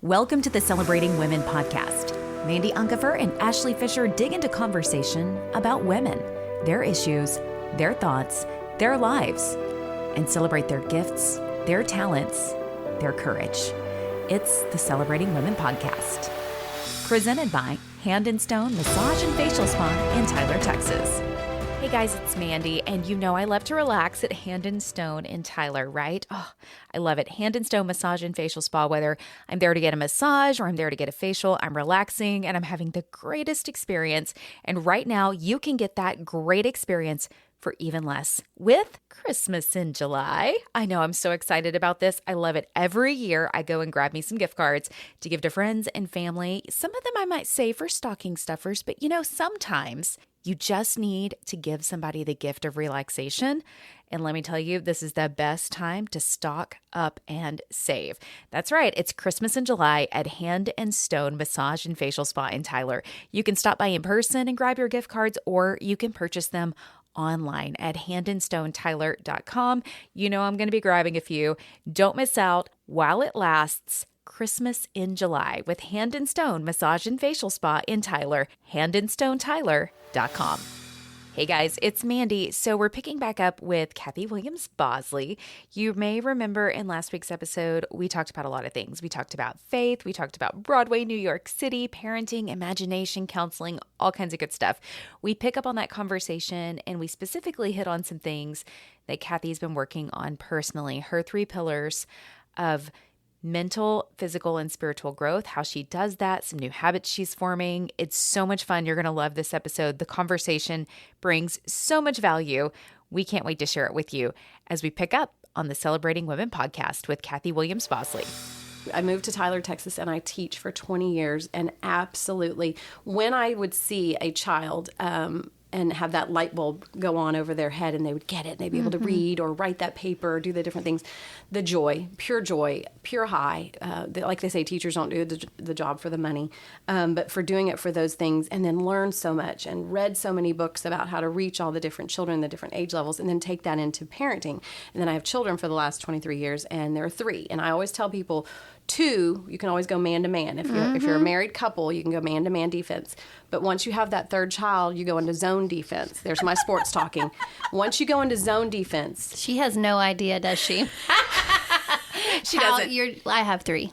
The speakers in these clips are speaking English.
Welcome to the Celebrating Women podcast. Mandy Unkefer and Ashley Fisher dig into conversation about women, their issues, their thoughts, their lives, and celebrate their gifts, their talents, their courage. It's the Celebrating Women podcast. Presented by Hand and Stone Massage and Facial Spa in Tyler, Texas. Hey guys, it's Mandy, and you know I love to relax at Hand and Stone in Tyler, right? Oh, I love it. Hand and Stone Massage and Facial Spa, whether I'm there to get a massage or I'm there to get a facial, I'm relaxing and I'm having the greatest experience. And right now, you can get that great experience for even less with Christmas in July. I know, I'm so excited about this. I love it. Every year I go and grab me some gift cards to give to friends and family. Some of them I might save for stocking stuffers, but you know, sometimes you just need to give somebody the gift of relaxation. And let me tell you, this is the best time to stock up and save. That's right. It's Christmas in July at Hand and Stone Massage and Facial Spa in Tyler. You can stop by in person and grab your gift cards, or you can purchase them online at handandstonetyler.com. You know I'm going to be grabbing a few. Don't miss out while it lasts. Christmas in July with Hand and Stone Massage and Facial Spa in Tyler, handandstonetyler.com. Hey guys, it's Mandy. So we're picking back up with Kathy Williams Bosley. You may remember in last week's episode, we talked about a lot of things. We talked about faith, we talked about Broadway, New York City, parenting, imagination, counseling, all kinds of good stuff. We pick up on that conversation and we specifically hit on some things that Kathy's been working on personally, her 3 pillars of mental, physical, and spiritual growth, how she does that, some new habits she's forming. It's so much fun. You're going to love this episode. The conversation brings so much value. We can't wait to share it with you as we pick up on the Celebrating Women podcast with Kathy Williams Bosley. I moved to Tyler, Texas, and I teach for 20 years. And absolutely, when I would see a child and have that light bulb go on over their head and they would get it and they'd be able to read or write that paper or do the different things, the joy, pure high. Like they say, teachers don't do the job for the money, but for doing it for those things, and then learn so much and read so many books about how to reach all the different children, the different age levels, and then take that into parenting. And then I have children for the last 23 years, and there are 3. And I always tell people, 2, you can always go man to man. If you're a married couple, you can go man to man defense. But once you have that 3rd child, you go into zone defense. There's my sports talking. Once you go into zone defense, she has no idea, does she? She doesn't. I have 3.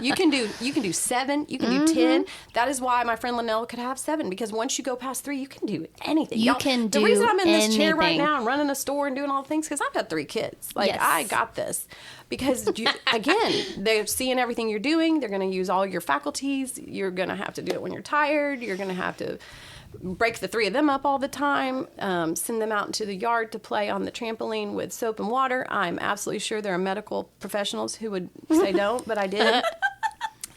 You can do 7. You can do 10. That is why my friend Linnell could have 7, because once you go past 3, you can do anything. The reason I'm in this chair right now and running a store and doing all the things, because I've got 3 kids. Yes. I got this. Because, again, they're seeing everything you're doing. They're going to use all your faculties. You're going to have to do it when you're tired. You're going to have to break the 3 of them up all the time, send them out into the yard to play on the trampoline with soap and water. I'm absolutely sure there are medical professionals who would say don't, but I did.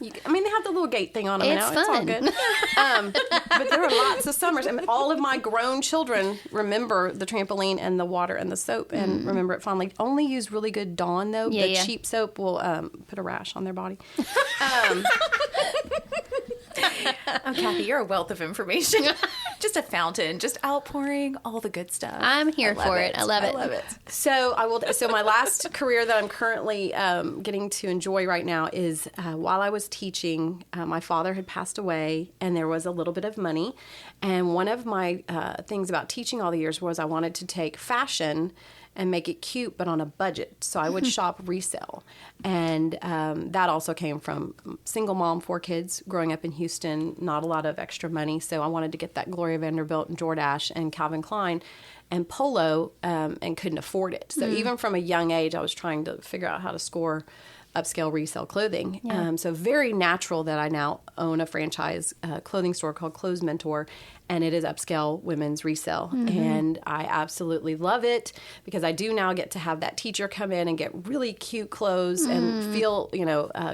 They have the little gate thing on them now. It's all good. But there are lots of summers. And all of my grown children remember the trampoline and the water and the soap and remember it fondly. Only use really good Dawn, though. The cheap soap will put a rash on their body. Oh, Kathy, you're a wealth of information. Just a fountain, just outpouring all the good stuff. I'm here for it. I love it. So my last career that I'm currently getting to enjoy right now is while I was teaching, my father had passed away and there was a little bit of money. And one of my things about teaching all the years was I wanted to take fashion and make it cute, but on a budget. So I would shop resale. And that also came from single mom, 4 kids, growing up in Houston, not a lot of extra money. So I wanted to get that Gloria Vanderbilt and Jordache and Calvin Klein and Polo and couldn't afford it. So even from a young age, I was trying to figure out how to score upscale resale clothing. Yeah. So very natural that I now own a franchise clothing store called Clothes Mentor, and it is upscale women's resale. And I absolutely love it because I do now get to have that teacher come in and get really cute clothes and feel,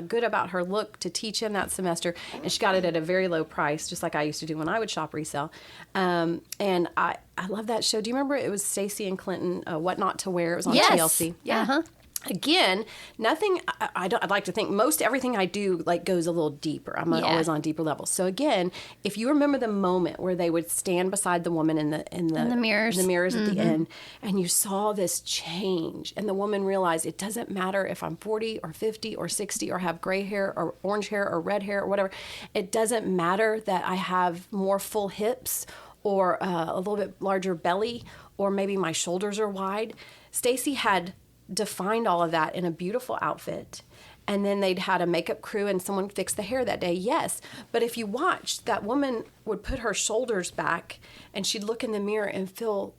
good about her look to teach in that semester. And she got it at a very low price, just like I used to do when I would shop resale. And I love that show. Do you remember it was Stacey and Clinton, What Not to Wear? It was on TLC. Yeah. Again, nothing, I'd like to think most everything I do like goes a little deeper. I'm always on deeper levels. So again, if you remember the moment where they would stand beside the woman in the mirrors, at the end, and you saw this change, and the woman realized it doesn't matter if I'm 40 or 50 or 60 or have gray hair or orange hair or red hair or whatever. It doesn't matter that I have more full hips or a little bit larger belly, or maybe my shoulders are wide. Stacy had defined all of that in a beautiful outfit, and then they'd had a makeup crew and someone fixed the hair that day. Yes, but if you watched, that woman would put her shoulders back and she'd look in the mirror and feel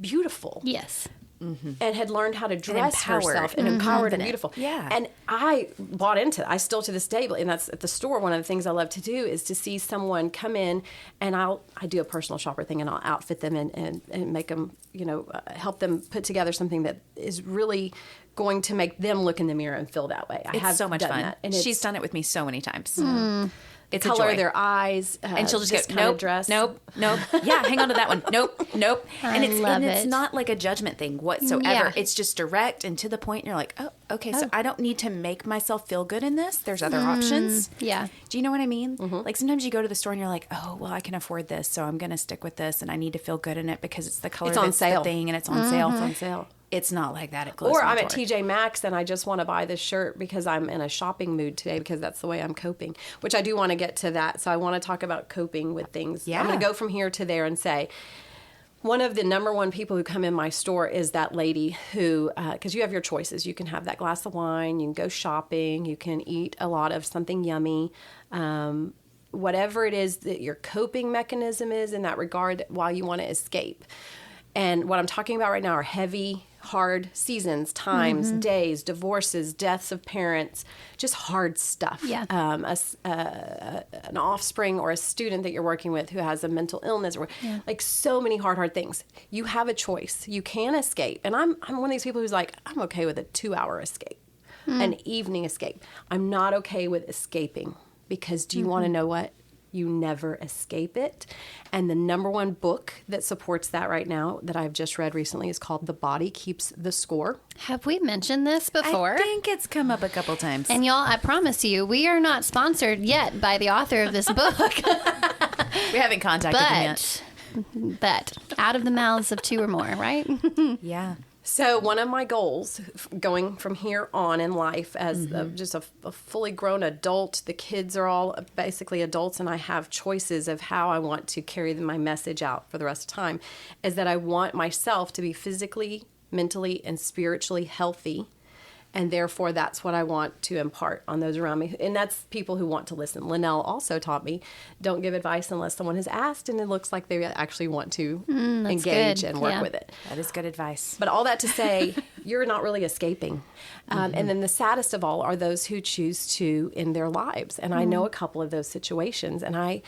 beautiful. Yes. Mm-hmm. And had learned how to dress herself and empowered and beautiful. Yeah. And I bought into it. I still to this day, and that's at the store, one of the things I love to do is to see someone come in, and I do a personal shopper thing, and I'll outfit them and make them, help them put together something that is really going to make them look in the mirror and feel that way. I have so much done fun. that. And She's done it with me so many times. It's color a joy. their eyes, and she'll just go, kind of nope, dress. nope. Yeah, hang on to that one. Nope. I love it's it. not like a judgment thing whatsoever. Yeah. It's just direct and to the point. And you're like, oh, okay, so I don't need to make myself feel good in this. There's other options. Yeah. Do you know what I mean? Mm-hmm. Like sometimes you go to the store and you're like, oh, well, I can afford this, so I'm going to stick with this, and I need to feel good in it because it's the color It's on that's sale. the thing, and it's on sale. It's on sale. It's not like that at Clothes Or I'm at Mentor. TJ Maxx and I just want to buy this shirt because I'm in a shopping mood today because that's the way I'm coping, which I do want to get to that. So I want to talk about coping with things. Yeah. I'm going to go from here to there and say, one of the number one people who come in my store is that lady who, because you have your choices. You can have that glass of wine, you can go shopping, you can eat a lot of something yummy, whatever it is that your coping mechanism is in that regard while you want to escape. And what I'm talking about right now are heavy, hard seasons, times, days, divorces, deaths of parents, just hard stuff. Yeah. An offspring or a student that you're working with who has a mental illness, or like so many hard things. You have a choice. You can escape. And I'm one of these people who's like, I'm okay with a 2-hour escape, an evening escape. I'm not okay with escaping because do you want to know what? You never escape it. And the number one book that supports that right now that I've just read recently is called The Body Keeps the Score. Have we mentioned this before? I think it's come up a couple times. And y'all, I promise you, we are not sponsored yet by the author of this book. We haven't contacted him yet. But out of the mouths of two or more, right? Yeah. So one of my goals going from here on in life as just a fully grown adult, the kids are all basically adults and I have choices of how I want to carry my message out for the rest of the time, is that I want myself to be physically, mentally, and spiritually healthy. And therefore, that's what I want to impart on those around me. And that's people who want to listen. Linnell also taught me, don't give advice unless someone has asked and it looks like they actually want to engage and work with it. That is good advice. But all that to say, you're not really escaping. And then the saddest of all are those who choose to end their lives. And I know a couple of those situations. And I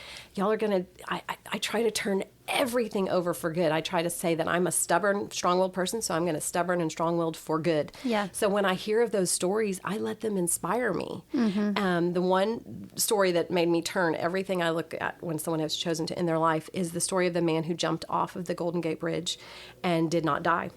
try to turn everything over for good. I try to say that I'm a stubborn, strong-willed person, so I'm going to stubborn and strong-willed for good. Yeah. So when I hear of those stories, I let them inspire me. The one story that made me turn everything I look at when someone has chosen to end their life is the story of the man who jumped off of the Golden Gate Bridge and did not die.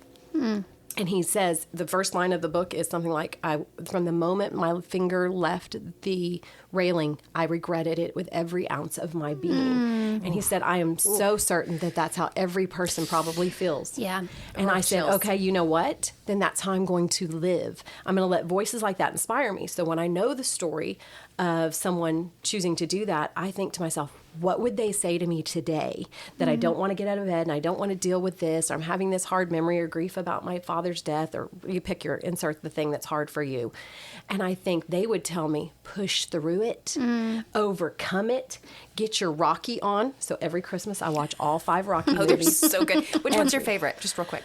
And he says, the first line of the book is something like, from the moment my finger left the railing, I regretted it with every ounce of my being. And he said, I am so certain that that's how every person probably feels. Yeah. And I said, okay, you know what? Then that's how I'm going to live. I'm going to let voices like that inspire me. So when I know the story of someone choosing to do that, I think to myself, what would they say to me today that I don't want to get out of bed and I don't want to deal with this, or I'm having this hard memory or grief about my father's death, or you pick insert the thing that's hard for you. And I think they would tell me, push through it, overcome it, get your Rocky on. So every Christmas I watch all 5 Rocky Oh, they're movies. so good. Which one's your favorite? Just real quick.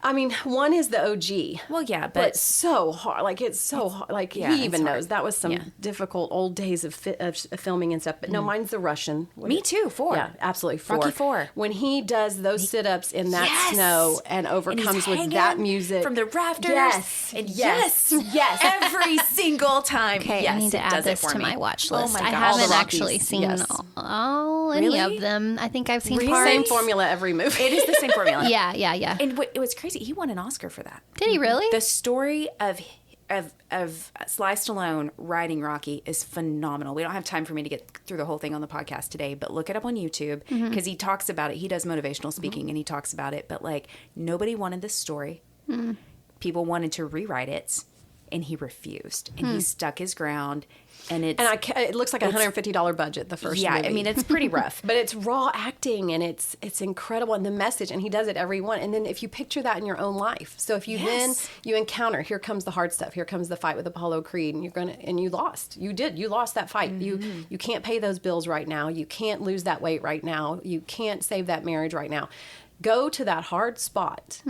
I mean, one is the OG. Well, yeah, but but so hard. Like, it's so hard. Like, yeah, he even it's hard. knows. That was some Yeah. difficult old days of filming and stuff. But no, mine's the Russian. Me too, 4. Yeah, absolutely, 4. Rocky 4. When he does those sit-ups in that Yes! snow and And overcomes he's with that hanging music. from the rafters. Yes. And Yes. yes. Every single time. Okay, yes, I need to it add does it this for to me. my watch Oh list. my I God. All the haven't Rockies, actually seen yes. all any Really? of them. I think I've seen Really? parts. Same formula every movie. It is the same formula. Yeah. And what's crazy crazy. He won an Oscar for that. Did he really? The story of Sly Stallone riding Rocky is phenomenal. We don't have time for me to get through the whole thing on the podcast today, but look it up on YouTube because he talks about it. He does motivational speaking and he talks about it, but like nobody wanted this story. People wanted to rewrite it and he refused and he stuck his ground. And it looks like a $150 budget, the first movie. I mean, it's pretty rough. But it's raw acting, and it's incredible, and the message, and he does it every one. And then if you picture that in your own life, so if you then you encounter, here comes the hard stuff, here comes the fight with Apollo Creed, and you lost. You lost that fight. You can't pay those bills right now. You can't lose that weight right now. You can't save that marriage right now. Go to that hard spot.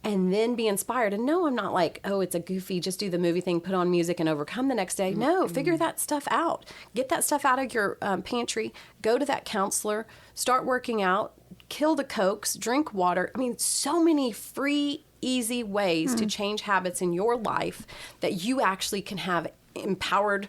And then be inspired. And no, I'm not like, oh, it's a goofy, just do the movie thing, put on music and overcome the next day. No, figure that stuff out. Get that stuff out of your pantry. Go to that counselor. Start working out. Kill the Cokes. Drink water. I mean, so many free, easy ways to change habits in your life that you actually can have empowered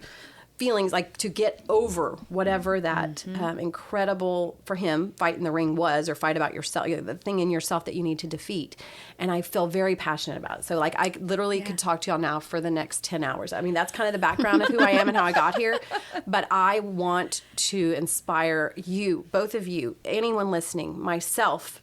feelings, like to get over whatever that incredible, for him, fight in the ring was, or fight about yourself, the thing in yourself that you need to defeat. And I feel very passionate about it. So like I literally could talk to y'all now for the next 10 hours. I mean, that's kind of the background of who I am and how I got here. But I want to inspire you, both of you, anyone listening, myself.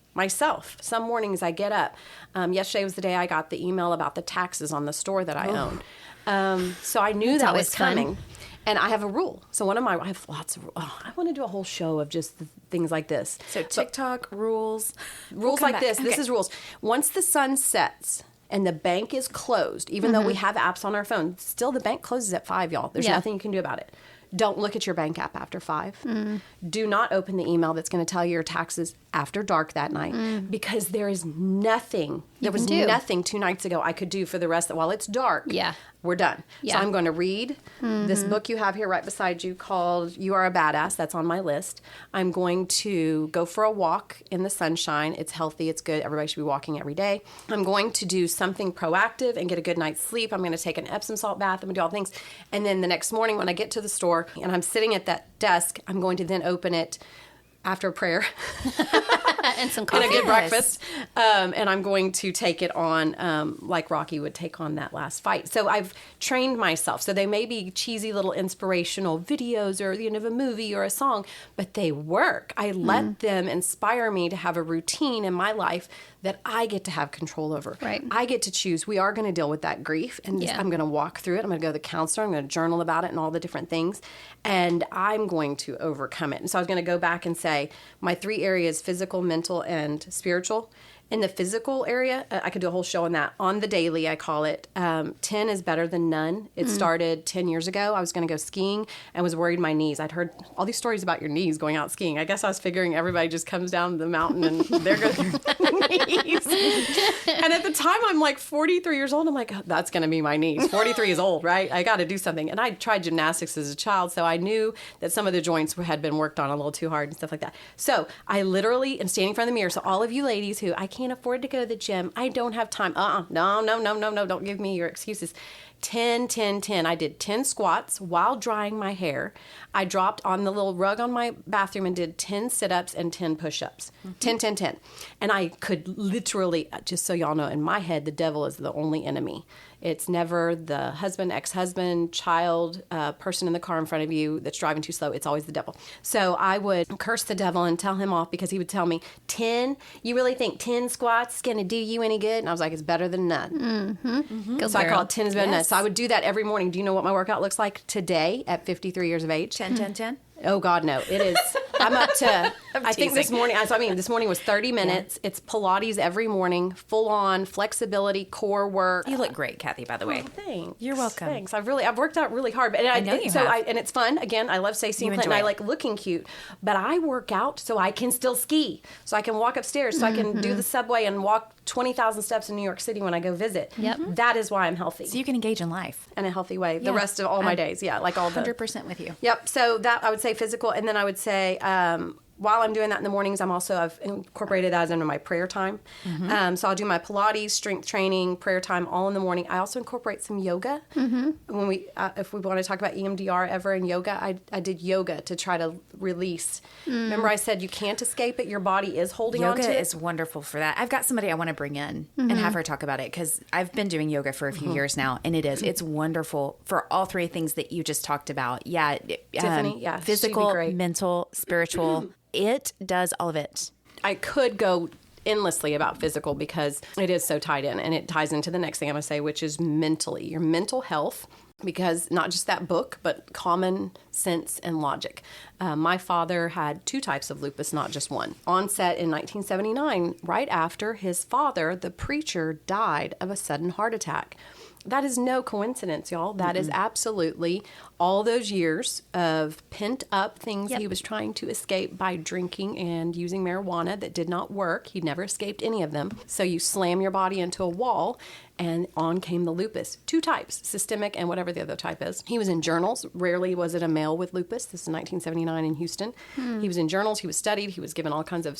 Some mornings I get up. Yesterday was the day I got the email about the taxes on the store that I own. So I knew that was coming. Fun. And I have a rule. So I have lots of rules. Oh, I want to do a whole show of just things like this. So TikTok rules. Rules like this. Okay. This is rules. Once the sun sets and the bank is closed, even though we have apps on our phone, still the bank closes at 5, y'all. There's nothing you can do about it. Don't look at your bank app after 5. Do not open the email that's going to tell you your taxes after dark that night, because there is nothing. There was nothing 2 nights ago I could do for the rest of while it's dark. Yeah. We're done. Yeah. So I'm going to read this book you have here right beside you called You Are a Badass. That's on my list. I'm going to go for a walk in the sunshine. It's healthy. It's good. Everybody should be walking every day. I'm going to do something proactive and get a good night's sleep. I'm going to take an Epsom salt bath. I'm going to do all things. And then the next morning when I get to the store and I'm sitting at that desk, I'm going to then open it after prayer and some coffee and a good breakfast, and I'm going to take it on like Rocky would take on that last fight. So I've trained myself. So they may be cheesy little inspirational videos or the end of a movie or a song, but they work. I let them inspire me to have a routine in my life that I get to have control over. Right. I get to choose. We are going to deal with that grief, and I'm going to walk through it. I'm going to go to the counselor. I'm going to journal about it and all the different things, and I'm going to overcome it. And so I was going to go back and say my 3 areas: physical, mental, and spiritual. In the physical area, I could do a whole show on that. On the daily, I call it 10 is better than none. It started 10 years ago. I was going to go skiing and was worried my knees. I'd heard all these stories about your knees going out skiing. I guess I was figuring everybody just comes down the mountain and there goes their knees. And at the time, I'm like 43 years old. I'm like, oh, that's going to be my knees. 43 is old, right? I got to do something. And I tried gymnastics as a child, so I knew that some of the joints had been worked on a little too hard and stuff like that. So I literally am standing in front of the mirror. So all of you ladies who I can't afford to go to the gym, I don't have time. No, don't give me your excuses. 10, 10, 10. I did 10 squats while drying my hair. I dropped on the little rug on my bathroom and did 10 sit-ups and 10 push-ups. 10, 10, 10. And I could literally, just so y'all know, in my head, the devil is the only enemy. It's never the husband, ex-husband, child, person in the car in front of you that's driving too slow. It's always the devil. So I would curse the devil and tell him off because he would tell me, 10? You really think 10 squats is going to do you any good? And I was like, it's better than none. So I call it 10 is better than none. So I would do that every morning. Do you know what my workout looks like today at 53 years of age? 10, 10, 10? Oh, God, no. It is. I'm up to, I think this morning was 30 minutes. Yeah. It's Pilates every morning, full on flexibility, core work. You look great, Kathy, by the way. Oh, thanks. You're welcome. Thanks. I've worked out really hard. But I know you have. And it's fun. Again, I love Stacey and Clinton. I like looking cute. But I work out so I can still ski. So I can walk upstairs. So I can do the subway and walk 20,000 steps in New York City when I go visit. Yep. That is why I'm healthy. So you can engage in life. In a healthy way. The rest of all my days. Yeah, like all the... 100% with you. Yep. So that, I would say physical. And then I would say while I'm doing that in the mornings, I've incorporated that into my prayer time. So I'll do my Pilates, strength training, prayer time all in the morning. I also incorporate some yoga. When if we want to talk about EMDR ever in yoga, I did yoga to try to release. Remember I said you can't escape it. Your body is holding on to it. Yoga is wonderful for that. I've got somebody I want to bring in and have her talk about it, because I've been doing yoga for a few years now, and it's wonderful for all three things that you just talked about. Yeah. Tiffany, physical, mental, spiritual. It does all of it. I could go endlessly about physical because it is so tied in, and it ties into the next thing I'm going to say, which is mentally, your mental health, because not just that book, but common sense and logic. My father had 2 types of lupus, not just one. Onset in 1979, right after his father, the preacher, died of a sudden heart attack. That is no coincidence, y'all. That is absolutely all those years of pent up things he was trying to escape by drinking and using marijuana that did not work. He never escaped any of them. So you slam your body into a wall, and on came the lupus. 2 types, systemic and whatever the other type is. He was in journals. Rarely was it a male with lupus. This is 1979 in Houston. He was in journals. He was studied. He was given all kinds of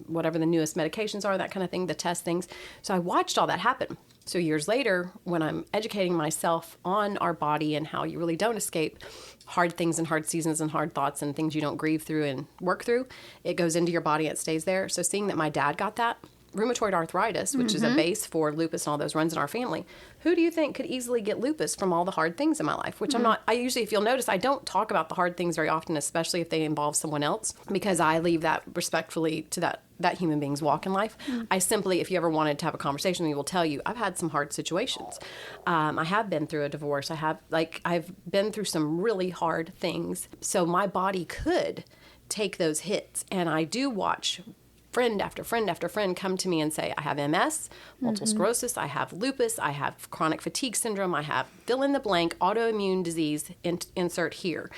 whatever the newest medications are, that kind of thing, the test things. So I watched all that happen. So years later, when I'm educating myself on our body and how you really don't escape hard things and hard seasons and hard thoughts and things you don't grieve through and work through, it goes into your body, it stays there. So seeing that my dad got that, rheumatoid arthritis, which is a base for lupus and all those runs in our family, who do you think could easily get lupus from all the hard things in my life? Which I usually, if you'll notice, I don't talk about the hard things very often, especially if they involve someone else, because I leave that respectfully to that human being's walk in life. I simply, if you ever wanted to have a conversation with me, will tell you, I've had some hard situations. I have been through a divorce. I've been through some really hard things. So my body could take those hits. And I do watch friend after friend after friend come to me and say, I have MS, multiple sclerosis, I have lupus, I have chronic fatigue syndrome, I have fill in the blank, autoimmune disease, insert here.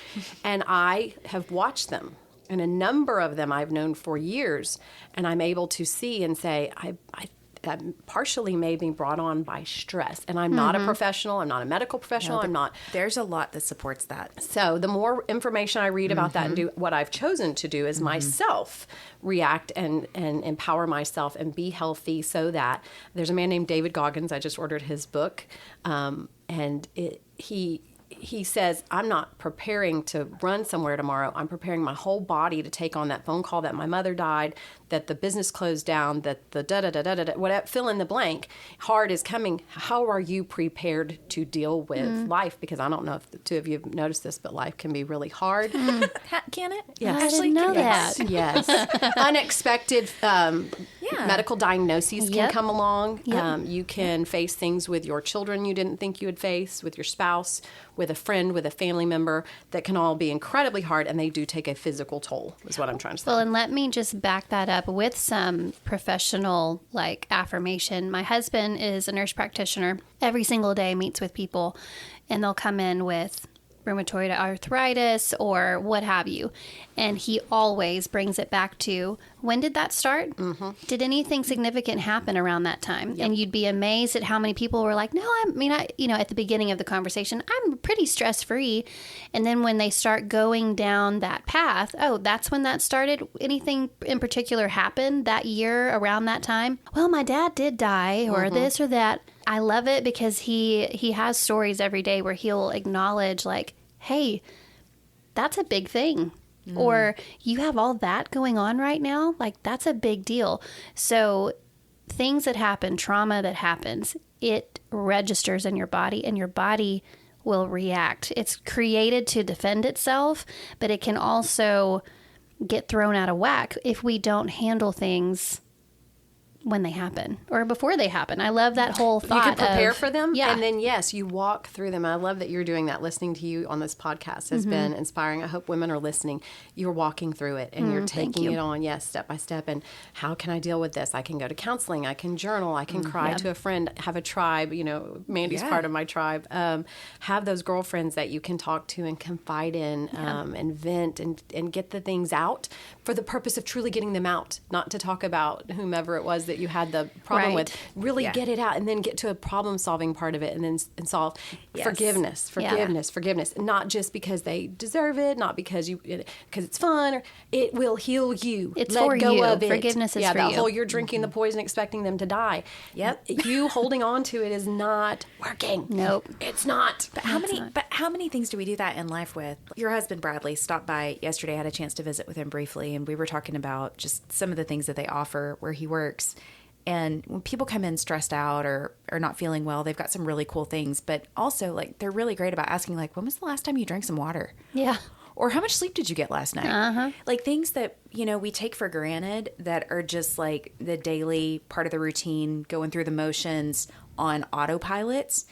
And I have watched them. And a number of them I've known for years. And I'm able to see and say, that partially may be brought on by stress. And I'm not a professional. I'm not a medical professional. There's a lot that supports that. So the more information I read about that and do what I've chosen to do is myself react and empower myself and be healthy, so that there's a man named David Goggins. I just ordered his book. And he says, I'm not preparing to run somewhere tomorrow. I'm preparing my whole body to take on that phone call that my mother died, that the business closed down, that the da-da-da-da-da-da, whatever, fill in the blank. Hard is coming. How are you prepared to deal with life? Because I don't know if the two of you have noticed this, but life can be really hard. Can it? Yes. I didn't know that. Yes. Unexpected medical diagnoses can come along. You can face things with your children you didn't think you would face, with your spouse, with a friend, with a family member, that can all be incredibly hard, and they do take a physical toll, is what I'm trying to say. Well, and let me just back that up with some professional affirmation. My husband is a nurse practitioner. Every single day meets with people, and they'll come in with rheumatoid arthritis or what have you. And he always brings it back to, when did that start? Did anything significant happen around that time? And you'd be amazed at how many people were like, no, at the beginning of the conversation, I'm pretty stress-free. And then when they start going down that path, that's when that started. Anything in particular happened that year around that time? Well, my dad did die, or this or that. I love it because he has stories every day where he'll acknowledge hey, that's a big thing. Or you have all that going on right now. That's a big deal. So things that happen, trauma that happens, it registers in your body, and your body will react. It's created to defend itself, but it can also get thrown out of whack if we don't handle things when they happen or before they happen. I love that whole thought. You can prepare for them. Yeah. And then, yes, you walk through them. I love that you're doing that. Listening to you on this podcast has been inspiring. I hope women are listening. You're walking through it and you're taking it on, step by step. And how can I deal with this? I can go to counseling. I can journal. I can cry to a friend, have a tribe. Mandy's part of my tribe. Have those girlfriends that you can talk to and confide in and vent and get the things out for the purpose of truly getting them out, not to talk about whomever it was that that you had the problem Right. with. Really Yeah. get it out, and then get to a problem-solving part of it, and then solve. Yes. Forgiveness. Not just because they deserve it, not because it's fun. Or it will heal you. It's Let for go you. of it. Forgiveness is yeah, for that you. whole you're drinking the poison, expecting them to die. Yep. You holding on to it is not working. Nope. It's not. But how many things do we do that in life with? Your husband Bradley stopped by yesterday. I had a chance to visit with him briefly, and we were talking about just some of the things that they offer where he works. And when people come in stressed out or not feeling well, they've got some really cool things. But also, like, they're really great about asking, like, when was the last time you drank some water? Yeah. Or how much sleep did you get last night? Like things that, we take for granted that are just like the daily part of the routine, going through the motions on autopilots.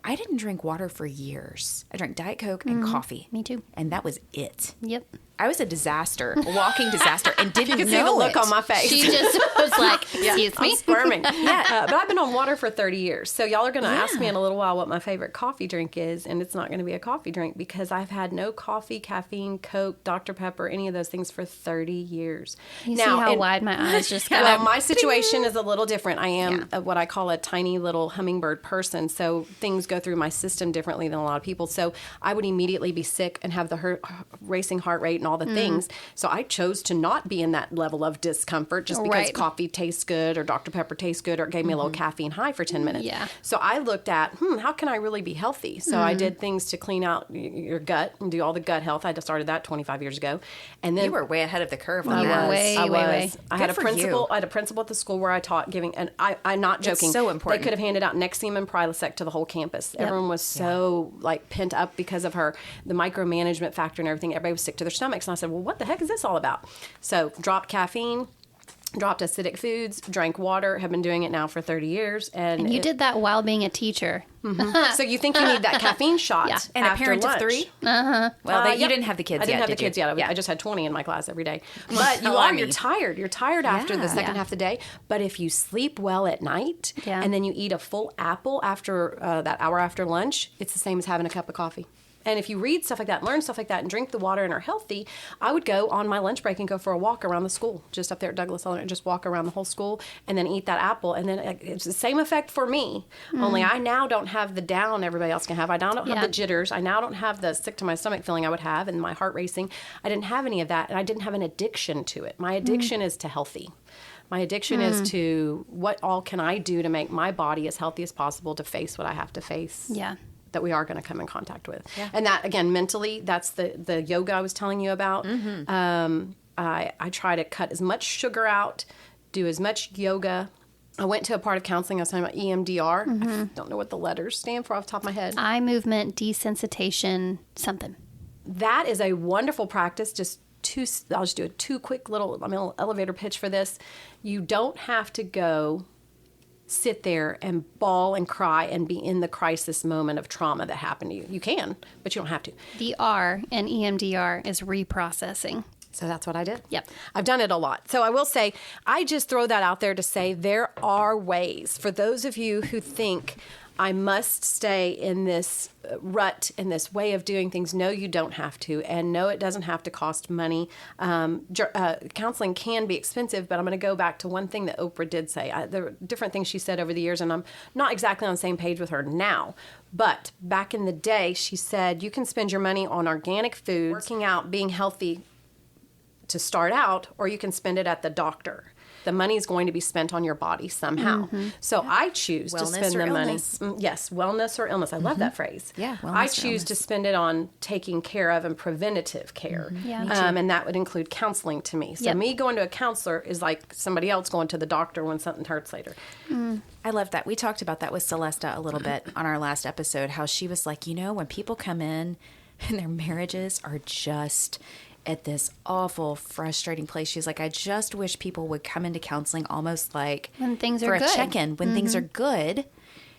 I didn't drink water for years. I drank Diet Coke and coffee. Me too. And that was it. Yep. I was a disaster, a walking disaster, and didn't You can know see the look it. on my face. She just was like, excuse I'm me. squirming. But I've been on water for 30 years. So y'all are going to ask me in a little while what my favorite coffee drink is. And it's not going to be a coffee drink because I've had no coffee, caffeine, Coke, Dr. Pepper, any of those things for 30 years. You see how wide my eyes just got? Well, my situation is a little different. I am what I call a tiny little hummingbird person. So things go through my system differently than a lot of people. So I would immediately be sick and have the racing heart rate and all the things. So I chose to not be in that level of discomfort just because Right. coffee tastes good or Dr. Pepper tastes good or it gave me a little caffeine high for 10 minutes. Yeah. So I looked at, how can I really be healthy? So I did things to clean out your gut and do all the gut health. I started that 25 years ago. And then You were way ahead of the curve I on that. was. Way. I had a Good for principal. you. I had a principal at the school where I taught giving, and I'm not joking. so important. They could have handed out Nexium and Prilosec to the whole campus. Everyone was so like pent up because of the micromanagement factor and everything. Everybody was sick to their stomachs, and I said, "Well, what the heck is this all about?" So dropped caffeine. Dropped acidic foods, drank water, have been doing it now for 30 years. And you did that while being a teacher. So you think you need that caffeine shot Yeah. And a after parent lunch. of 3? Well, you Yep. didn't have the kids I didn't yet, have the did you? kids yet. Yeah. I just had 20 in my class every day. But you're tired. You're tired after the second half of the day. But if you sleep well at night and then you eat a full apple after that hour after lunch, it's the same as having a cup of coffee. And if you read stuff like that, learn stuff like that, and drink the water and are healthy, I would go on my lunch break and go for a walk around the school, just up there at Douglas Elementary, and just walk around the whole school and then eat that apple. And then it's the same effect for me, only I now don't have the down everybody else can have. I now don't have the jitters. I now don't have the sick to my stomach feeling I would have and my heart racing. I didn't have any of that, and I didn't have an addiction to it. My addiction is to healthy. My addiction is to what all can I do to make my body as healthy as possible to face what I have to face. Yeah. That we are going to come in contact with. And that, again, mentally, that's the yoga I was telling you about. I try to cut as much sugar out, do as much yoga. I went to a part of counseling, I was talking about EMDR. I don't know what the letters stand for off the top of my head. Eye movement desensitization something. That is a wonderful practice. I'll just do a two quick little elevator pitch for this. You don't have to go sit there and bawl and cry and be in the crisis moment of trauma that happened to you. You can, but you don't have to. The R in EMDR is reprocessing. So that's what I did. Yep. I've done it a lot. So I will say, I just throw that out there to say there are ways for those of you who think I must stay in this rut, in this way of doing things. No, you don't have to. And no, it doesn't have to cost money. Counseling can be expensive, but I'm going to go back to one thing that Oprah did say. There were different things she said over the years, and I'm not exactly on the same page with her now. But back in the day, she said, you can spend your money on organic foods, working out, being healthy to start out, or you can spend it at the doctor. The money is going to be spent on your body somehow. So I choose to spend the money. Yes, wellness or illness. I love that phrase. Yeah, wellness I or choose illness. to spend it on taking care of and preventative care. Yeah. And that would include counseling to me. So me going to a counselor is like somebody else going to the doctor when something hurts later. I love that. We talked about that with Celesta a little bit on our last episode, how she was like, when people come in and their marriages are just at this awful, frustrating place. She's like, I just wish people would come into counseling almost like When things for are a good. check-in when things are good,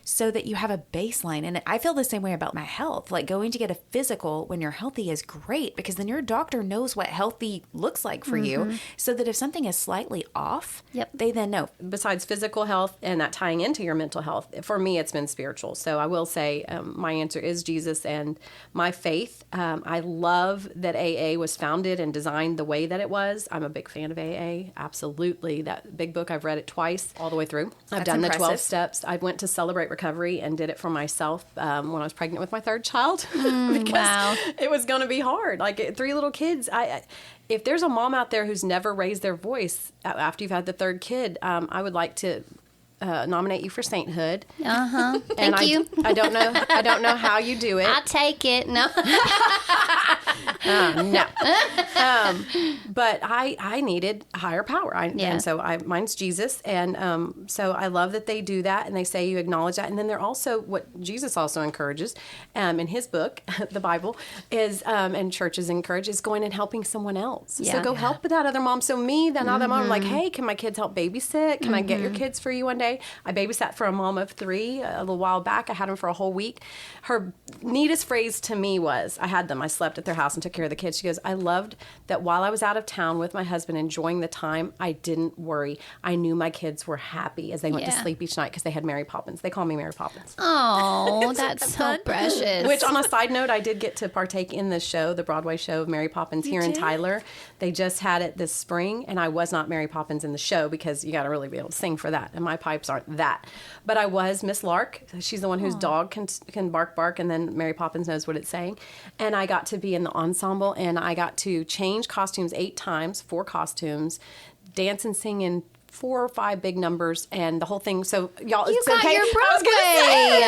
so that you have a baseline. And I feel the same way about my health. Like going to get a physical when you're healthy is great, because then your doctor knows what healthy looks like for you, so that if something is slightly off, they then know. Besides physical health and that tying into your mental health, for me, it's been spiritual. So I will say my answer is Jesus and my faith. I love that AA was founded and designed the way that it was. I'm a big fan of AA. Absolutely. That big book, I've read it twice all the way through. I've done the 12 steps. I went to Celebrate Recovery and did it for myself when I was pregnant with my third child because it was going to be hard. Like 3 little kids. If there's a mom out there who's never raised their voice after you've had the 3rd kid, I would like to nominate you for sainthood. Thank you. I don't know how you do it. I'll take it. No. No. But I needed higher power. And so mine's Jesus. And so I love that they do that and they say you acknowledge that. And then they're also, what Jesus also encourages in his book, the Bible, is, and churches encourage, is going and helping someone else. Yeah. So go help that other mom. So me, that other mom, like, hey, can my kids help babysit? Can I get your kids for you one day? I babysat for a mom of 3 a little while back. I had them for a whole week. Her neatest phrase to me was, I slept at their house and took care of the kids. She goes, I loved that while I was out of town with my husband enjoying the time, I didn't worry. I knew my kids were happy as they went to sleep each night because they had Mary Poppins. They call me Mary Poppins. Oh, that's so precious. Which, on a side note, I did get to partake in the show, the Broadway show of Mary Poppins here in Tyler. They just had it this spring, and I was not Mary Poppins in the show because you got to really be able to sing for that, and my pipes aren't that. But I was Miss Lark. She's the one whose dog can bark, and then Mary Poppins knows what it's saying. And I got to be in the ensemble, and I got to change costumes 8 times, 4 costumes, dance and sing in 4 or 5 big numbers, and the whole thing. So y'all, you got your Broadway.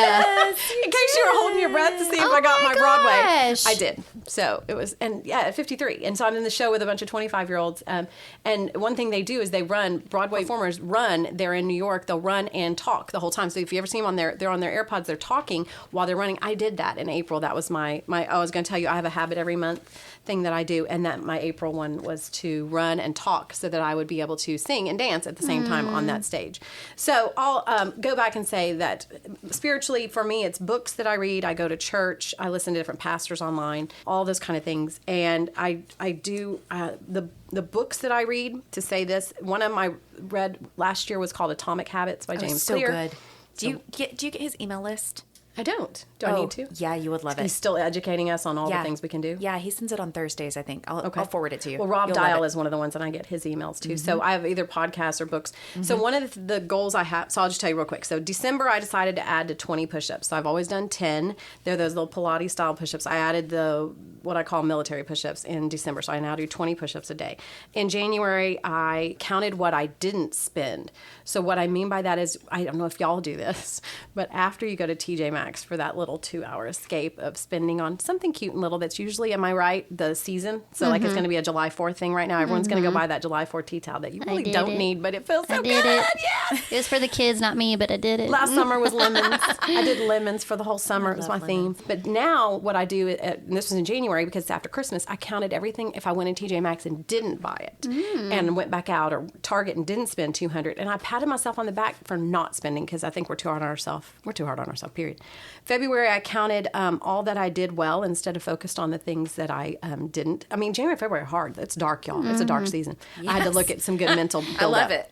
In case you were holding your breath to see if I got my Broadway, gosh. I did. So it was, and at 53, and so I'm in the show with a bunch of 25-year-olds. And one thing they do is they run. Broadway performers run. They're in New York. They'll run and talk the whole time. So if you ever see them they're on their AirPods. They're talking while they're running. I did that in April. That was my. I was going to tell you I have a habit every month thing that I do, and that my April one was to run and talk so that I would be able to sing and dance at the same time on that stage. So I'll go back and say that spiritually for me, it's books that I read. I go to church. I listen to different pastors online, all those kind of things. And I do the books that I read, to say this, one of them I read last year was called Atomic Habits by James Clear. So good. Do you get his email list? I don't. Do I need to? Yeah, you would love it. He's still educating us on all the things we can do? Yeah, he sends it on Thursdays, I think. I'll forward it to you. Well, Rob Dial is one of the ones that I get his emails to. So I have either podcasts or books. So one of the goals I have, so I'll just tell you real quick. So December, I decided to add to 20 push-ups. So I've always done 10. They're those little Pilates style push-ups. I added what I call military push-ups in December. So I now do 20 push-ups a day. In January, I counted what I didn't spend. So what I mean by that is, I don't know if y'all do this, but after you go to TJ Maxx for that little 2-hour escape of spending on something cute and little that's usually, am I right, the season? So like it's going to be a July 4th thing right now. Everyone's going to go buy that July 4th tea towel that you really don't need, but it feels so good. Yes. It was for the kids, not me, but I did it. Last summer was lemons. I did lemons for the whole summer. It was my theme. But now what I do, and this was in January because it's after Christmas, I counted everything if I went in TJ Maxx and didn't buy it and went back out, or Target and didn't spend $200. And I patted myself on the back for not spending, because I think we're too hard on ourselves. We're too hard on ourselves, period. February, I counted all that I did well instead of focused on the things that I didn't. I mean, January, February are hard. It's dark, y'all. It's a dark season. Yes. I had to look at some good mental build I love it.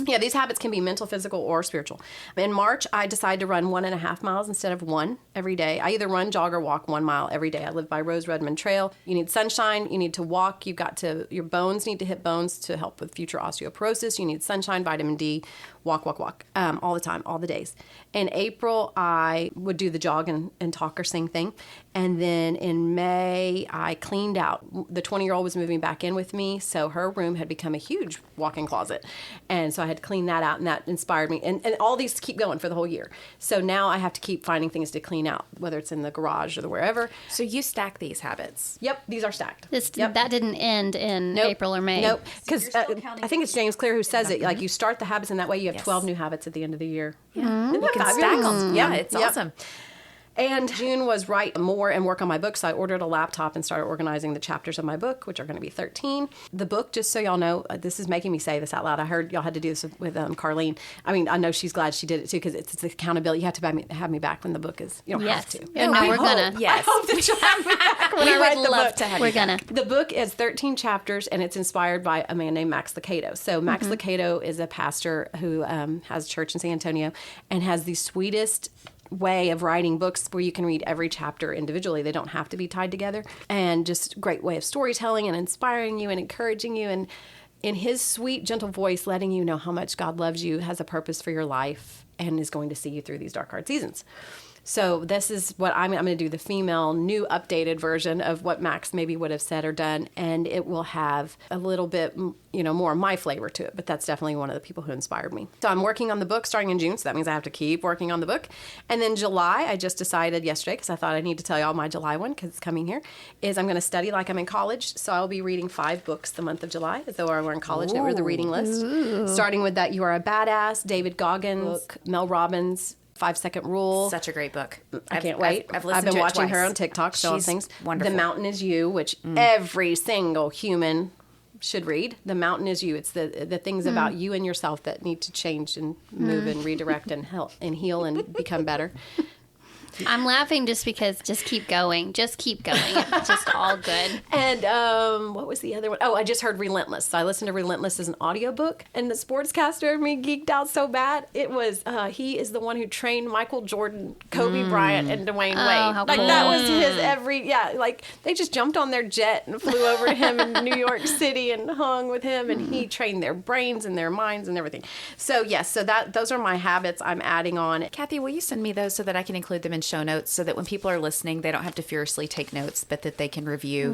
Yeah, these habits can be mental, physical, or spiritual. In March, I decided to run 1.5 miles instead of 1 every day. I either run, jog, or walk 1 mile every day. I live by Rose Redmond Trail. You need sunshine. You need to walk. Your bones need to hit bones to help with future osteoporosis. You need sunshine, vitamin D. Walk, all the time, all the days. In April, I would do the jog and talk or sing thing. And then in May, I cleaned out. The 20-year-old was moving back in with me, so her room had become a huge walk-in closet. And so I had to clean that out, and that inspired me. And all these keep going for the whole year. So now I have to keep finding things to clean out, whether it's in the garage or wherever. So you stack these habits. Yep, these are stacked. That didn't end in April or May. Nope, because I think it's James Clear who says it. Like, you start the habits, and that way you have 12 new habits at the end of the year. Yeah. You can stack them. Yeah, it's awesome. And June was write more and work on my book, so I ordered a laptop and started organizing the chapters of my book, which are going to be 13. The book, just so y'all know, this is making me say this out loud. I heard y'all had to do this with Carlene. I mean, I know she's glad she did it too, because it's accountability. You have to have me back when the book is. You don't have to. No, we're gonna. Yes. I hope that you'll have me back when I write the book. To have We're gonna. The book is 13 chapters, and it's inspired by a man named Max Lucado. So Max Lucado is a pastor who has a church in San Antonio and has the sweetest way of writing books where you can read every chapter individually. They don't have to be tied together. And just great way of storytelling and inspiring you and encouraging you. And in his sweet, gentle voice, letting you know how much God loves you, has a purpose for your life, and is going to see you through these dark, hard seasons. So this is what I'm going to do, the female, new, updated version of what Max maybe would have said or done, and it will have a little bit, more of my flavor to it, but that's definitely one of the people who inspired me. So I'm working on the book starting in June, so that means I have to keep working on the book. And then July, I just decided yesterday, because I thought I need to tell you all my July one, because it's coming here, is I'm going to study like I'm in college. So I'll be reading 5 books the month of July, as though I were in college. That were the reading list. Starting with that You Are a Badass, David Goggins, Mel Robbins, 5-Second Rule. Such a great book. I can't wait. I've listened been to it watching her twice. on TikTok, so all She's things. wonderful. The Mountain is You, which every single human should read. The Mountain is You. It's the things about you and yourself that need to change and move and redirect and help and heal and become better. I'm laughing just because just keep going. Just keep going. It's just all good. And what was the other one? Oh, I just heard Relentless. So I listened to Relentless as an audiobook, and the sportscaster in me geeked out so bad. It was, he is the one who trained Michael Jordan, Kobe Bryant, and Dwayne Wade. how Like, cool. that was his like, they just jumped on their jet and flew over to him in New York City and hung with him, and he trained their brains and their minds and everything. So, yes, those are my habits I'm adding on. Kathy, will you send me those so that I can include them in show notes, so that when people are listening, they don't have to furiously take notes, but that they can review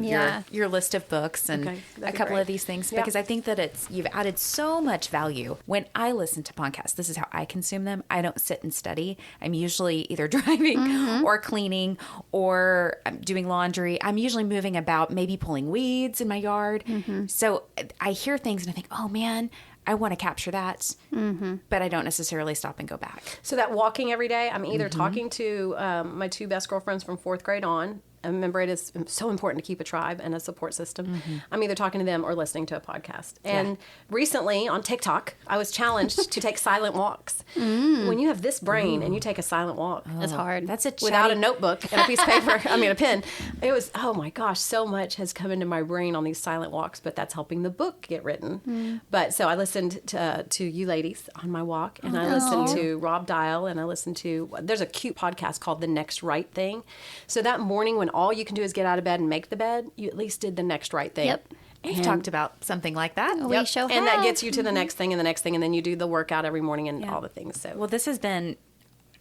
your list of books and a couple of these things, because I think that you've added so much value. When I listen to podcasts, this is how I consume them. I don't sit and study. I'm usually either driving or cleaning, or I'm doing laundry. I'm usually moving about, maybe pulling weeds in my yard. So I hear things and I think, oh man, I want to capture that, but I don't necessarily stop and go back. So that walking every day, I'm either talking to my 2 best girlfriends from 4th grade on. And remember, it is so important to keep a tribe and a support system. I'm either talking to them or listening to a podcast. And recently on TikTok, I was challenged to take silent walks. When you have this brain and you take a silent walk, It's hard. That's without a notebook and a piece of paper, a pen. It was, oh my gosh, so much has come into my brain on these silent walks, but that's helping the book get written. But so I listened to you ladies on my walk, and I listened to Rob Dial, and I listened to, there's a cute podcast called The Next Right Thing. So that morning when all you can do is get out of bed and make the bed, you at least did the next right thing. Yep. We've talked about something like that. We show And that have. gets you to the next thing and the next thing, and then you do the workout every morning and all the things. So Well, this has been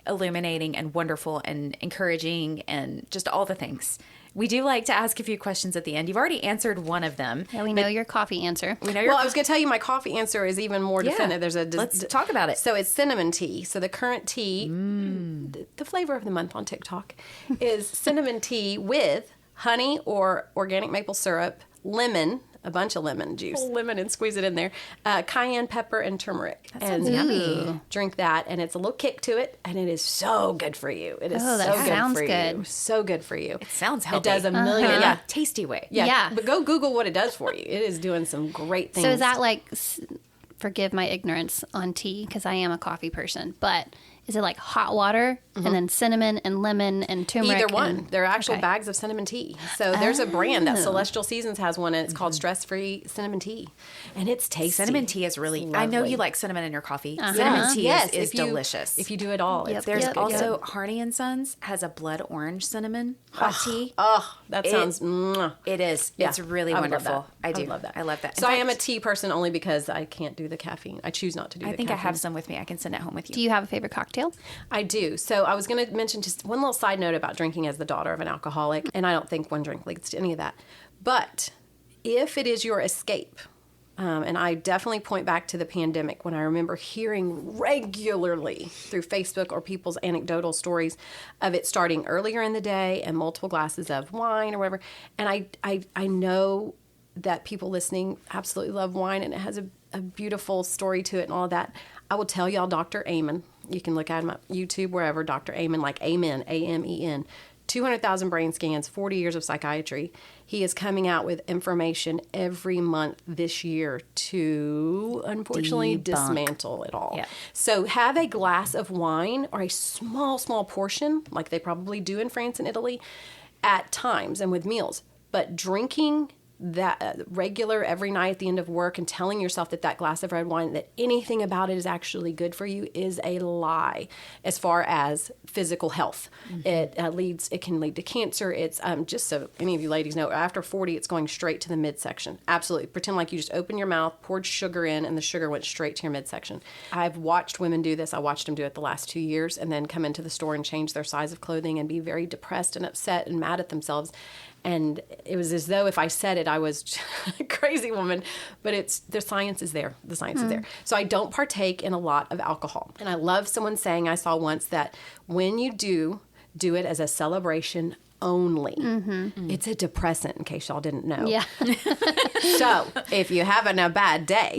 illuminating and wonderful and encouraging and just all the things. We do like to ask a few questions at the end. You've already answered one of them. Yeah, we know your coffee answer. We know your well, I was going to tell you my coffee answer is even more definitive. Let's talk about it. So it's cinnamon tea. So the current tea, the flavor of the month on TikTok, is cinnamon tea with honey or organic maple syrup, lemon, a bunch of lemon juice, lemon, and squeeze it in there, cayenne pepper and turmeric. That sounds yummy. Drink that, and it's a little kick to it, and it is so good for you. It is Oh, that so good sounds for good. you. So good for you. It sounds healthy. It does a million, tasty way. Yeah. But go Google what it does for you. It is doing some great things. So is that like, forgive my ignorance on tea, because I am a coffee person, but is it like hot water and then cinnamon and lemon and turmeric? Either one. And, They're actual bags of cinnamon tea. So there's a brand that Celestial Seasons has one, and it's called Stress-Free Cinnamon Tea. And it's tasty. Cinnamon tea is really, It's I know lovely. you like cinnamon in your coffee. Cinnamon tea is if you- delicious. If you do it all. Yep. It's There's Yep. also Hardy & Sons has a blood orange cinnamon hot tea. Oh, that sounds... It is. Yeah. It's really I would love wonderful. that. I do. love that. I love that. In So I fact, am a tea person only because I can't do the caffeine. I choose not to do the I think I caffeine. have some with me. I can send it home with you. Do you have a favorite cocktail? I do. So I was going to mention just one little side note about drinking as the daughter of an alcoholic, and I don't think one drink leads to any of that. But if it is your escape, and I definitely point back to the pandemic when I remember hearing regularly through Facebook or people's anecdotal stories of it starting earlier in the day and multiple glasses of wine or whatever. And I know that people listening absolutely love wine, and it has a beautiful story to it and all of that. I will tell y'all Dr. Amen You can look at him at YouTube, wherever, Dr. Amen, like Amen, A-M-E-N. 200,000 brain scans, 40 years of psychiatry. He is coming out with information every month this year to, unfortunately, dismantle it all. Yeah. So have a glass of wine or a small, small portion, like they probably do in France and Italy, at times and with meals. But drinking that regular every night at the end of work and telling yourself that glass of red wine, that anything about it is actually good for you, is a lie as far as physical health. It can lead to cancer. It's just so any of you ladies know, after 40, it's going straight to the midsection. Absolutely. Pretend like you just opened your mouth, poured sugar in, and the sugar went straight to your midsection. I've watched women do this. I watched them do it the last 2 years, and then come into the store and change their size of clothing and be very depressed and upset and mad at themselves. And it was as though if I said it, I was a crazy woman. But the science is there. The science is there. So I don't partake in a lot of alcohol. And I love someone saying, I saw once, that when you do it as a celebration only. It's a depressant, in case y'all didn't know. Yeah. So if you're having a bad day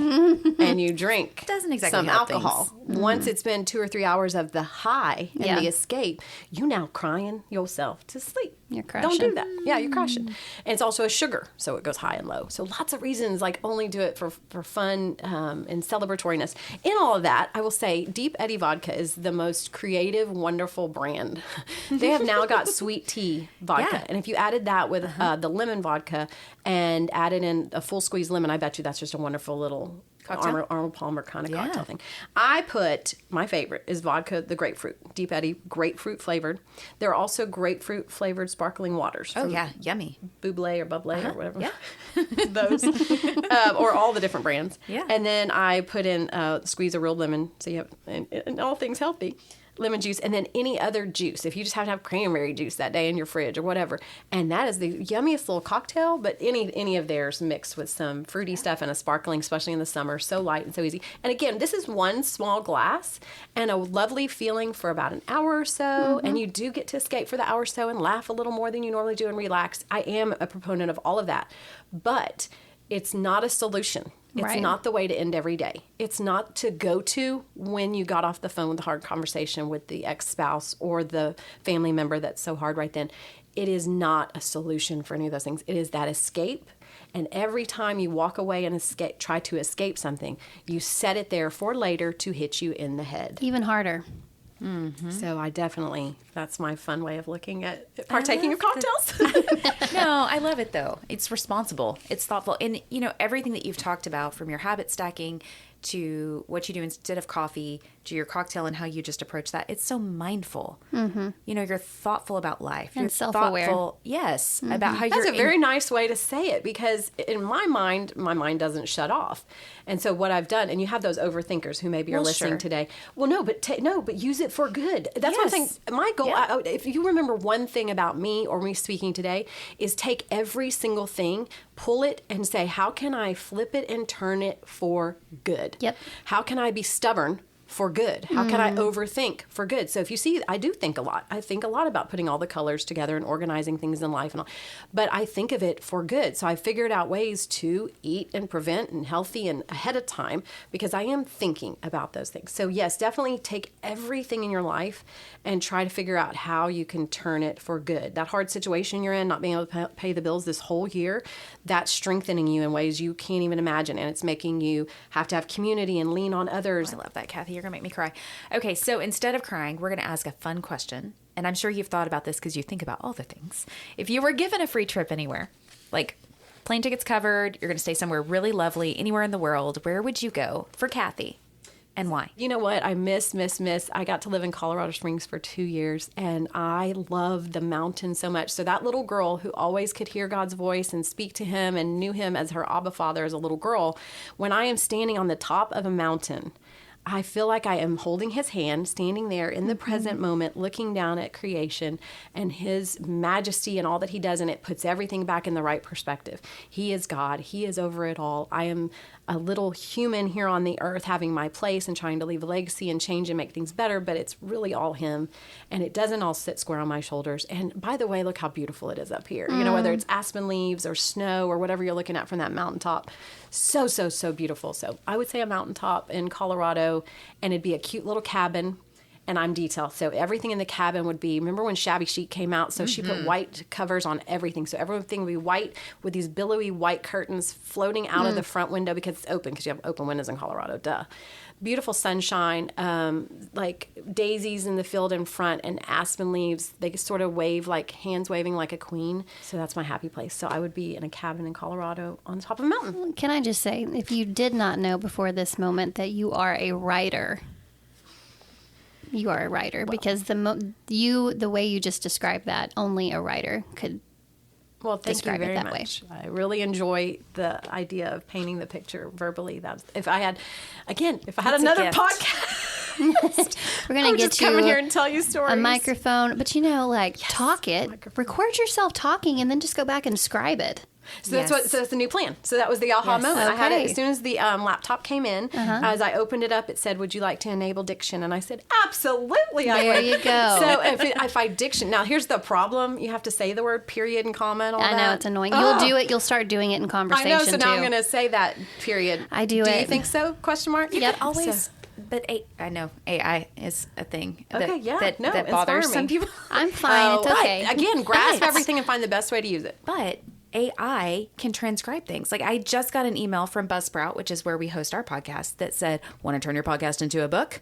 and you drink Doesn't exactly some help alcohol, once it's been 2 or 3 hours of the high and Yeah. the escape, you now crying yourself to sleep. You're Don't do crashing. that. Yeah, you're crashing. And it's also a sugar, so it goes high and low. So lots of reasons, like only do it for fun and celebratoriness. In all of that, I will say Deep Eddy Vodka is the most creative, wonderful brand. They have now got sweet tea vodka. Yeah. And if you added that with the lemon vodka and added in a full squeeze lemon, I bet you that's just a wonderful little Cocktail? Arnold Palmer kind of Yeah. cocktail thing. I put, my favorite is vodka, the grapefruit. Deep Eddy, grapefruit flavored. There are also grapefruit flavored sparkling waters. Oh, from yeah. Yummy. Buble or Buble or whatever. Yeah. Those. Or all the different brands. Yeah. And then I put in, squeeze a real lemon, so you have, and all things healthy. Lemon juice, and then any other juice. If you just have to have cranberry juice that day in your fridge or whatever. And that is the yummiest little cocktail, but any of theirs mixed with some fruity stuff and a sparkling, especially in the summer, so light and so easy. And again, this is one small glass and a lovely feeling for about an hour or so, and you do get to escape for the hour or so and laugh a little more than you normally do and relax. I am a proponent of all of that, but it's not a solution. It's Right. not the way to end every day. It's not to go to when you got off the phone with a hard conversation with the ex-spouse or the family member that's so hard right then. It is not a solution for any of those things. It is that escape. And every time you walk away and try to escape something, you set it there for later to hit you in the head. Even harder. So I definitely, that's my fun way of looking at partaking of cocktails. No, I love it though. It's responsible. It's thoughtful. And everything that you've talked about, from your habit stacking to what you do instead of coffee to your cocktail and how you just approach that, it's so mindful. You're thoughtful about life. And You're self-aware. thoughtful, yes, about how That's you're a very nice way to say it, because in my mind doesn't shut off. And so what I've done, and you have those overthinkers who maybe are Well, listening sure. today. Well, no, but use it for good. That's what I'm saying. Yes. My goal, Yeah. if you remember one thing about me or me speaking today, is take every single thing, pull it and say, how can I flip it and turn it for good? Yep. How can I be stubborn for good? How can I overthink for good? So if you see, I do think a lot. I think a lot about putting all the colors together and organizing things in life and all. But I think of it for good. So I figured out ways to eat and prevent and healthy and ahead of time, because I am thinking about those things. So yes, definitely take everything in your life and try to figure out how you can turn it for good. That hard situation you're in, not being able to pay the bills this whole year, that's strengthening you in ways you can't even imagine. And it's making you have to have community and lean on others. I love that, Kathy. You're going to make me cry. Okay, so instead of crying, we're going to ask a fun question. And I'm sure you've thought about this because you think about all the things. If you were given a free trip anywhere, like plane tickets covered, you're going to stay somewhere really lovely, anywhere in the world, where would you go for Kathy? And why? You know what? I miss. I got to live in Colorado Springs for 2 years, and I love the mountains so much. So that little girl who always could hear God's voice and speak to him and knew him as her Abba Father as a little girl, when I am standing on the top of a mountain, I feel like I am holding his hand, standing there in the present moment, looking down at creation and his majesty and all that he does, and it puts everything back in the right perspective. He is God. He is over it all. I am a little human here on the earth having my place and trying to leave a legacy and change and make things better, but it's really all him, and it doesn't all sit square on my shoulders. And by the way, look how beautiful it is up here. You know, whether it's aspen leaves or snow or whatever you're looking at from that mountaintop, so beautiful. So I would say a mountaintop in Colorado, and it'd be a cute little cabin and I'm detail. So everything in the cabin would be, remember when Shabby Chic came out? So she put white covers on everything. So everything would be white with these billowy white curtains floating out of the front window because it's open, because you have open windows in Colorado, duh. Beautiful sunshine, like daisies in the field in front and aspen leaves. They sort of wave, like hands waving like a queen. So that's my happy place. So I would be in a cabin in Colorado on the top of a mountain. Can I just say, if you did not know before this moment that you are a writer, you are a writer, because the way you just described that, only a writer could. Well, thank you describe it very that much. I really enjoy the idea of painting the picture verbally. That's if I had another podcast. We're gonna get just come in you here and tell you stories. a microphone, but talk it, record yourself talking, and then just go back and describe it. So that's the new plan. So that was the aha moment. I had it Okay. as soon as the laptop came in. As I opened it up, it said, "Would you like to enable diction?" And I said, "Absolutely." There you go. So if I diction, now here's the problem: you have to say the word period and comma and all that. I know, it's annoying. You'll do it. You'll start doing it in I conversation know. So now I'm too. going to say that period. I do Do it. you think so? Question mark. Yep. Always. So- But I know AI is a thing Okay, that bothers inspire some me. people. I'm fine. It's But, okay. again, grasp But- everything and find the best way to use it. But AI can transcribe things. Like I just got an email from Buzzsprout, which is where we host our podcast, that said, "Want to turn your podcast into a book?"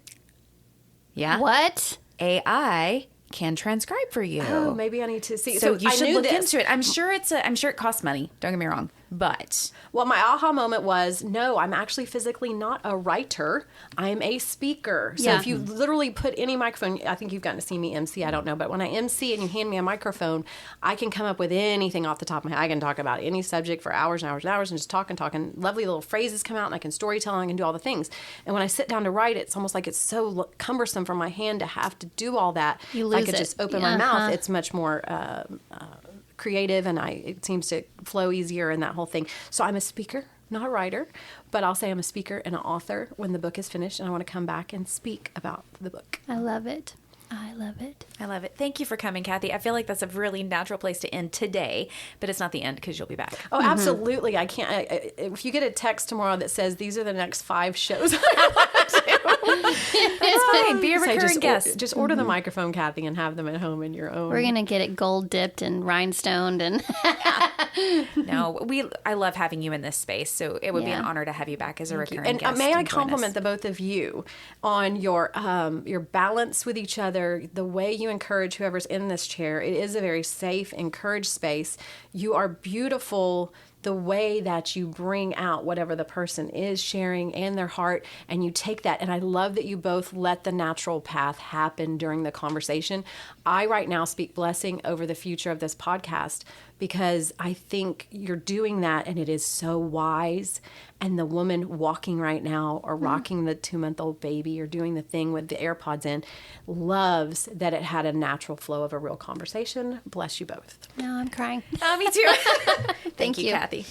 Yeah. What? AI can transcribe for you. Oh, maybe I need to see. So you I should knew look this. into it. I'm sure it costs money. Don't get me wrong. But Well, my aha moment was, no, I'm actually physically not a writer. I'm a speaker. So Yeah. if you literally put any microphone, I think you've gotten to see me MC, I don't know, but when I MC and you hand me a microphone, I can come up with anything off the top of my head. I can talk about any subject for hours and hours and hours and just talk and talk, and lovely little phrases come out, and I can storytell and I can do all the things. And when I sit down to write, it's almost like it's so cumbersome for my hand to have to do all that. You If I lose could it. just open my mouth, it's much more creative, and it seems to flow easier and that whole thing. So I'm a speaker, not a writer, but I'll say I'm a speaker and an author when the book is finished, and I want to come back and speak about the book. I love it. I love it. I love it. Thank you for coming, Kathy. I feel like that's a really natural place to end today, but it's not the end because you'll be back. Oh, absolutely. I can't. If you get a text tomorrow that says these are the next 5 shows I want to do, It's fine. Be a say, recurring guest. just order the microphone, Kathy, and have them at home in your own. We're gonna get it gold dipped and rhinestoned, and No, I love having you in this space, so it would be an Yeah. honor to have you back as a recurring And guest. may I and join us. compliment the both of you on your balance with each other, the way you encourage whoever's in this chair. It is a very safe, encouraged space. You are beautiful the way that you bring out whatever the person is sharing and their heart, and you take that. And I love that you both let the natural path happen during the conversation. I right now speak blessing over the future of this podcast because I think you're doing that, and it is so wise. And the woman walking right now or rocking the 2-month-old baby or doing the thing with the AirPods in loves that it had a natural flow of a real conversation. Bless you both. no, I'm crying. Me too. Thank you, you. Kathy.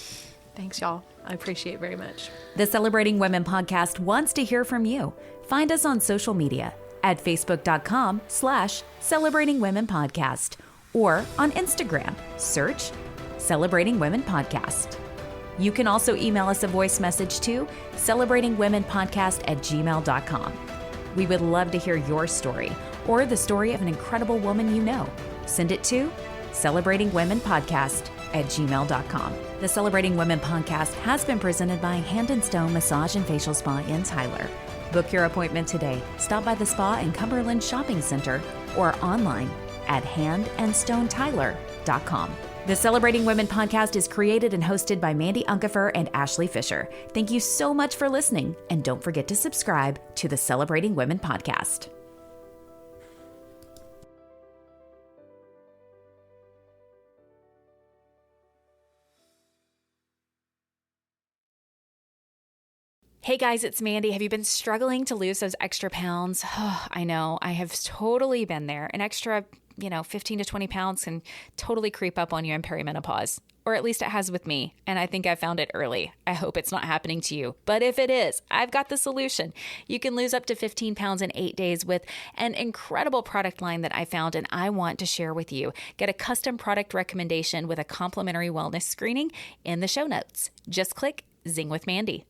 Thanks, y'all. I appreciate it very much. The Celebrating Women podcast wants to hear from you. Find us on social media at facebook.com/Celebrating Women Podcast or on Instagram. Search Celebrating Women Podcast. You can also email us a voice message to celebratingwomenpodcast@gmail.com. We would love to hear your story or the story of an incredible woman you know. Send it to celebratingwomenpodcast@gmail.com. The Celebrating Women podcast has been presented by Hand and Stone Massage and Facial Spa in Tyler. Book your appointment today. Stop by the spa in Cumberland Shopping Center or online at handandstonetyler.com. The Celebrating Women podcast is created and hosted by Mandy Unkefer and Ashley Fisher. Thank you so much for listening, and don't forget to subscribe to the Celebrating Women podcast. Hey guys, it's Mandy. Have you been struggling to lose those extra pounds? Oh, I know. I have totally been there. An extra, 15 to 20 pounds can totally creep up on you in perimenopause. Or at least it has with me, and I think I found it early. I hope it's not happening to you. But if it is, I've got the solution. You can lose up to 15 pounds in 8 days with an incredible product line that I found and I want to share with you. Get a custom product recommendation with a complimentary wellness screening in the show notes. Just click Zing with Mandy.